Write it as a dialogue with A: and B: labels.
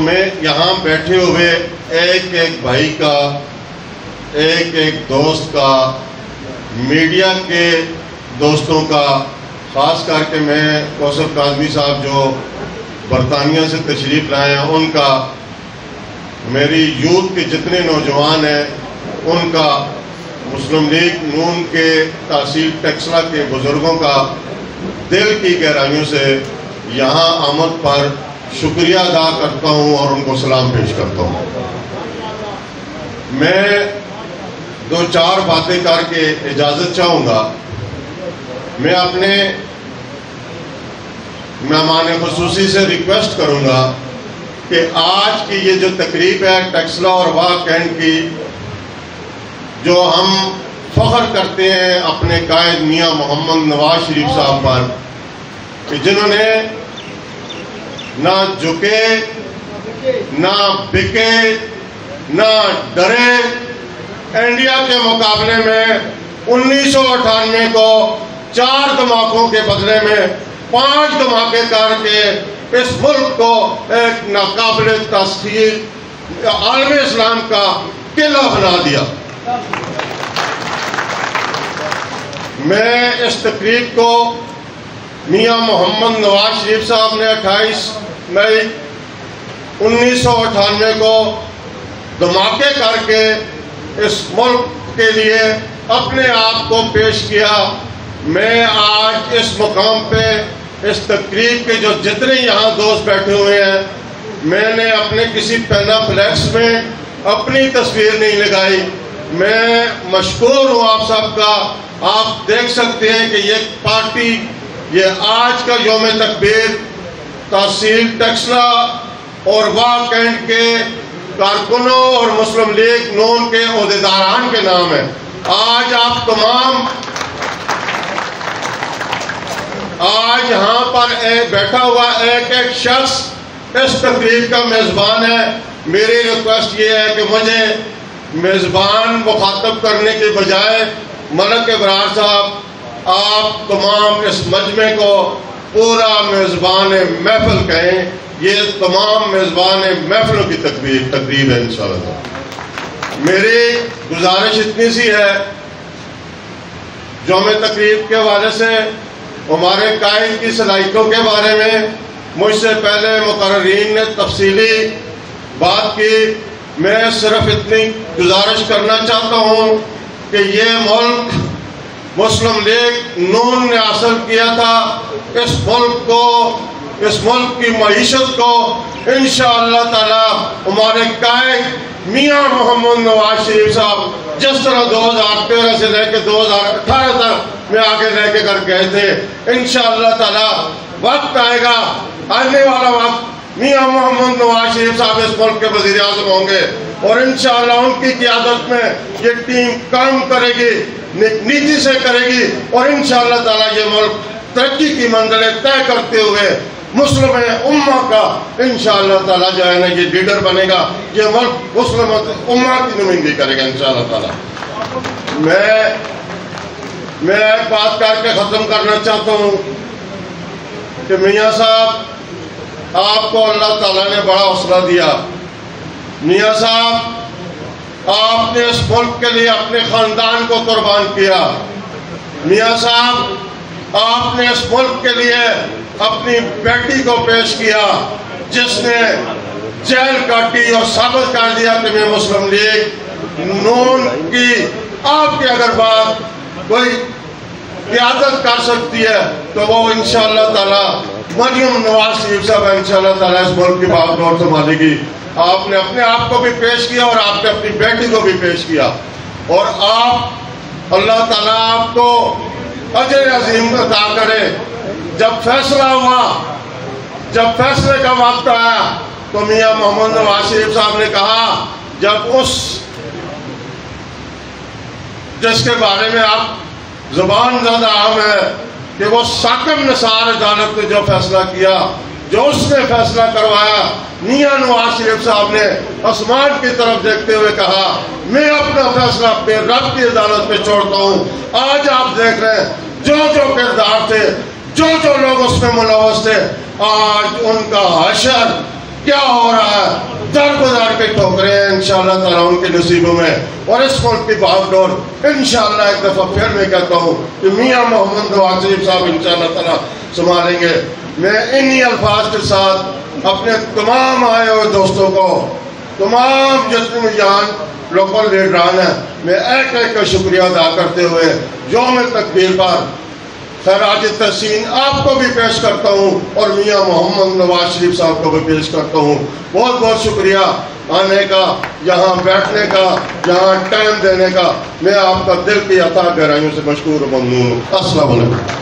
A: میں یہاں بیٹھے ہوئے ایک ایک بھائی کا، ایک ایک دوست کا، میڈیا کے دوستوں کا، خاص کر کے میں کوثر کاظمی صاحب جو برطانیہ سے تشریف لائے ہیں ان کا، میری یوتھ کے جتنے نوجوان ہیں ان کا، مسلم لیگ نون کے تحصیل ٹیکسلا کے بزرگوں کا دل کی گہرائیوں سے یہاں آمد پر شکریہ ادا کرتا ہوں اور ان کو سلام پیش کرتا ہوں۔ میں دو چار باتیں کر کے اجازت چاہوں گا۔ میں اپنے مہمان خصوصی سے ریکویسٹ کروں گا کہ آج کی یہ جو تقریب ہے ٹیکسلا اور واہ کینٹ کی، جو ہم فخر کرتے ہیں اپنے قائد میاں محمد نواز شریف صاحب پر کہ جنہوں نے نہ جھکے، نہ بکے، نہ ڈرے، انڈیا کے مقابلے میں 1998 کو 4 دھماکوں کے بدلے میں 5 دھماکے کر کے اس ملک کو ایک ناقابل تسخیر عالم اسلام کا قلعہ بنا دیا۔ میں اس تقریب کو میاں محمد نواز شریف صاحب نے 28 مئی 1998 کو دھماکے کر کے اس ملک کے لیے اپنے آپ کو پیش کیا۔ میں آج اس مقام پہ اس تقریب کے جو جتنے یہاں دوست بیٹھے ہوئے ہیں، میں نے اپنے کسی پینا فلیکس میں اپنی تصویر نہیں لگائی۔ میں مشکور ہوں آپ سب کا۔ آپ دیکھ سکتے ہیں کہ یہ پارٹی، یہ آج کا یوم تکبیر تحصیل ٹیکسلا اور واہ کینٹ کے کارکنوں اور مسلم لیگ نون کے عہدیداران کے نام ہے۔ آج آپ تمام آج یہاں پر بیٹھا ہوا ایک ایک شخص اس تقریب کا میزبان ہے۔ میری ریکویسٹ یہ ہے کہ مجھے میزبان مخاطب کرنے کے بجائے ملک ابرار صاحب، آپ تمام اس مجمع کو پورا میزبان محفل کہیں۔ یہ تمام میزبان محفلوں کی تقریب ہے انشاءاللہ۔ میری گزارش اتنی سی ہے، یوم تقریب کے حوالے سے ہمارے قائد کی صلاحیتوں کے بارے میں مجھ سے پہلے مقررین نے تفصیلی بات کی۔ میں صرف اتنی گزارش کرنا چاہتا ہوں کہ یہ ملک مسلم لیگ نون نے حاصل کیا تھا۔ اس ملک کی معیشت کو انشاءاللہ تعالی ہمارے قائد میاں محمد نواز شریف صاحب جس طرح 2013 سے لے کے 2018 تک میں آگے لے کے کر گئے تھے، انشاءاللہ تعالی وقت آئے گا، آنے والا وقت میاں محمد نواز شریف صاحب اس ملک کے وزیر اعظم ہوں گے اور انشاءاللہ ان کی قیادت میں یہ ٹیم کام کرے گی، نیتی سے کرے گی اور انشاءاللہ تعالی یہ ملک ترقی کی منزلیں طے کرتے ہوئے مسلم امہ کا انشاءاللہ تعالی جو ہے نا یہ لیڈر بنے گا۔ یہ ملک مسلم امہ کی نمائندگی کرے گا انشاءاللہ تعالی۔ میں ایک بات کر کے ختم کرنا چاہتا ہوں کہ میاں صاحب، آپ کو اللہ تعالیٰ نے بڑا حوصلہ دیا۔ میاں صاحب، آپ نے اس ملک کے لیے اپنے خاندان کو قربان کیا۔ میاں صاحب، آپ نے اس ملک کے لیے اپنی بیٹی کو پیش کیا جس نے جیل کاٹی اور ثابت کر دیا کہ میں مسلم لیگ نون کی آپ کی اگر بات کوئی قیادت کر سکتی ہے تو وہ انشاءاللہ تعالی مریم نواز شریف صاحب انشاءاللہ تعالی اس ملک کی بات دور سنبھالے گی۔ آپ نے اپنے آپ کو بھی پیش کیا اور آپ نے اپنی بیٹی کو بھی پیش کیا اور آپ، اللہ تعالیٰ آپ کو اجر عظیم عطا کرے۔ جب فیصلہ ہوا، جب فیصلے کا وقت آیا تو میاں محمد نواز شریف صاحب نے کہا، جب اس جس کے بارے میں آپ زبان زیادہ عام ہے کہ وہ ثاقب نثار عدالت نے جو فیصلہ کیا، جو اس نے فیصلہ کروایا، میاں نواز شریف صاحب نے آسمان کی طرف دیکھتے ہوئے کہا، میں اپنا فیصلہ اپنے رب کی عدالت پہ چھوڑتا ہوں۔ آج آپ دیکھ رہے ہیں جو جو کردار تھے، جو جو لوگ اس میں ملوث تھے، آج ان کا حشر کیا ہو رہا ہے، در گزار کے ٹھوکرے ہیں انشاءاللہ تعالیٰ ان کے نصیبوں میں، اور اس ملک کی بھاگ دوڑ انشاءاللہ ایک دفعہ پھر میں کہتا ہوں کہ میاں محمد نواز شریف صاحب انشاءاللہ تعالیٰ سنبھالیں گے۔ میں انہی الفاظ کے ساتھ اپنے تمام آئے ہوئے دوستوں کو، تمام جتنے جان لوکل لیڈران ہیں، میں ایک ایک کا شکریہ ادا کرتے ہوئے یوم تکبیر پر خراج تحسین آپ کو بھی پیش کرتا ہوں اور میاں محمد نواز شریف صاحب کو بھی پیش کرتا ہوں۔ بہت بہت شکریہ آنے کا، یہاں بیٹھنے کا، یہاں ٹائم دینے کا۔ میں آپ کا دل کی عطا گہرائیوں سے مشکور و ممنون ہوں۔ السلام علیکم۔